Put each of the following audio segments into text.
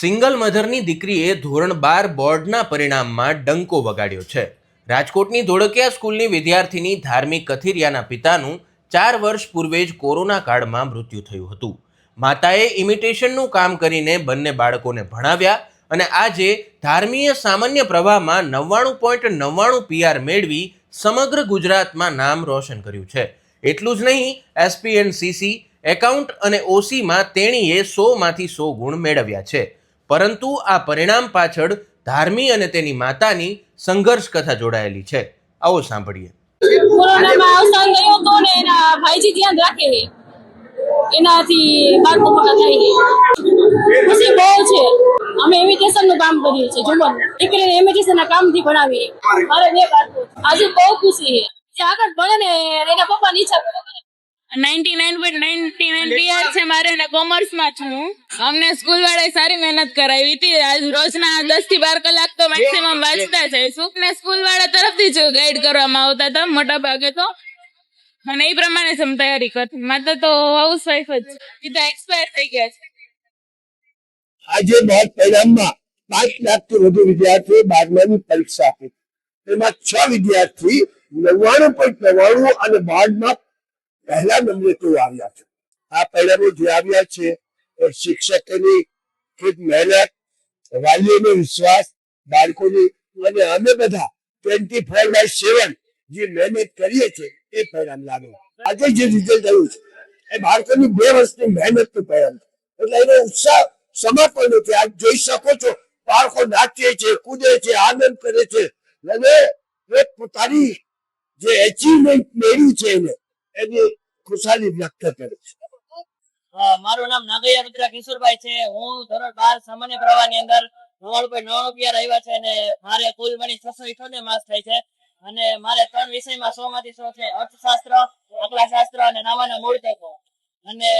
Single મધરની દીકરીએ ધોરણ 12 બોર્ડના પરિણામમાં ડંકો વગાડ્યો છે. રાજકોટની ધોળકિયા સ્કૂલની વિદ્યાર્થીની ધાર્મિક કથિરિયાના પિતાનું 4 વર્ષ પૂર્વે જ કોરોના કાળમાં મૃત્યુ થયું હતું. માતાએ ઇમિટેશનનું કામ કરીને બંને બાળકોને ભણાવ્યા અને આજે ધાર્મીય સામાન્ય પ્રવાહમાં 99.99 PR મેળવી સમગ્ર ગુજરાતમાં નામ રોશન કર્યું છે. એટલું જ નહીં, એસપીએનસીસી એકાઉન્ટ અને ઓસીમાં તેણીએ 100માંથી 100 ગુણ મેળવ્યા છે. પરંતુ આ પરિણામ પાછળ ધાર્મી અને તેની માતાની સંઘર્ષ કથા જોડાયેલી છે. આવો સાંભળીએ. કોરોનામાં અવસાન થયું હતું ને એના ભાઈજી ધ્યાન રાખે છે, એનાથી બાળકો મોટા થાય છે. ખુશી બહુ છે. અમે ઇમિટેશન નું કામ કરીએ છીએ. જુમન દીકરીને ઇમિટેશન ના કામથી ભણાવીએ. મારે 2 બાળકો. આજે બહુ ખુશી છે. જે આગળ ભણે ને એના પપ્પાની ઈચ્છા પૂરી કરે. 99.99 PR છે મારે ને કોમર્સમાં છું. અમને સ્કૂલ વાળાએ સારી મહેનત કરાવી હતી. આજ રોજના 10 થી 12 કલાક તો મેક્સિમમ વાંચતા જઈશું ને સ્કૂલ વાળા તરફથી જ ગાઈડ કરવામાં આવતા હતા મોટા ભાગે તો, અને એ પ્રમાણે જ તૈયારી કરતી. માતા તો હાઉસવાઈફ જ સીધા એક્સપાયર થઈ ગયા છે. આજે બોર્ડ પરિણામમાં 5 લાખથી વધુ વિદ્યાર્થીઓ 12માની પરીક્ષા આપી. તેમાં 6 વિદ્યાર્થી 99.99 અને બોર્ડમાં પહેલા નંબરે તો આવ્યા છે. આ પરિણામો જે આવ્યા છે એ શિક્ષકોની ખૂબ મહેનત, વાલીઓનો વિશ્વાસ, બાળકોની અને અમે બધા 24/7 જે મહેનત કરીએ છીએ એ પરિણામ લાગે. આજે જે રિઝલ્ટ આવ્યું છે એ બાળકોની 2 વર્ષની મહેનતનું પરિણામ છે. એટલે એનો ઉત્સાહ સમાપન નથી. આપ જોઈ શકો છો, બાળકો નાચે છે, કૂદે છે, આનંદ કરે છે અને એ પોતાની જે એચિવમેન્ટ મેળવ્યું છે એની ખુશાલી વ્યક્ત કરે છે. મારું નામ નાગૈયા રુદ્ર કિશોરભાઈ છે. હું ધોરણ 12 સામાન્ય પ્રવાહની અંદર 99.99 PR આવ્યા છે અને મારે કુલ મળી 678 માર્ક્સ થાય છે. અને મારે 3 વિષયમાં 100માંથી 100 છે. અર્થશાસ્ત્ર, આંકડાશાસ્ત્ર અને નામાના મૂળ તત્વો. અને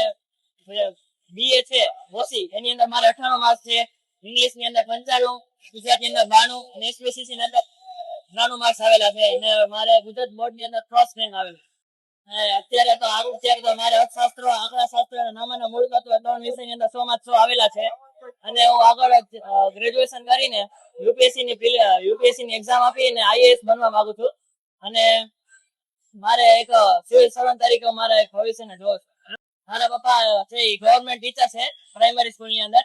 BA છે ઓસી, એની અંદર મારે 98 માર્ક્સ છે. ઇંગ્લિશ ની અંદર 95, ગુજરાતી ની અંદર 92 અને એસપીસીસી ની અંદર 93 માર્ક્સ આવેલા છે. અને મારે ગુજરાત બોર્ડ ની અંદર ક્રોસ રેન્ક આવેલું. અત્યારે તો મારે અર્થશાસ્ત્ર, આંકડાશાસ્ત્ર અને નામાના મૂળ તત્વો 3 વિષયની અંદર 100માંથી 100 આવેલા છે. અને હું આગળ ગ્રેજ્યુએશન કરીને યુપીએસસી ની એક્ઝામ આપીને આઈએએસ બનવા માંગુ છું. અને મારે એક સિવિલ સર્વન્ટ તરીકે મારા એક ભવિષ્યને જોઉં છું. મારા પપ્પા છે ગવર્મેન્ટ ટીચર છે પ્રાઇમરી સ્કૂલ ની અંદર.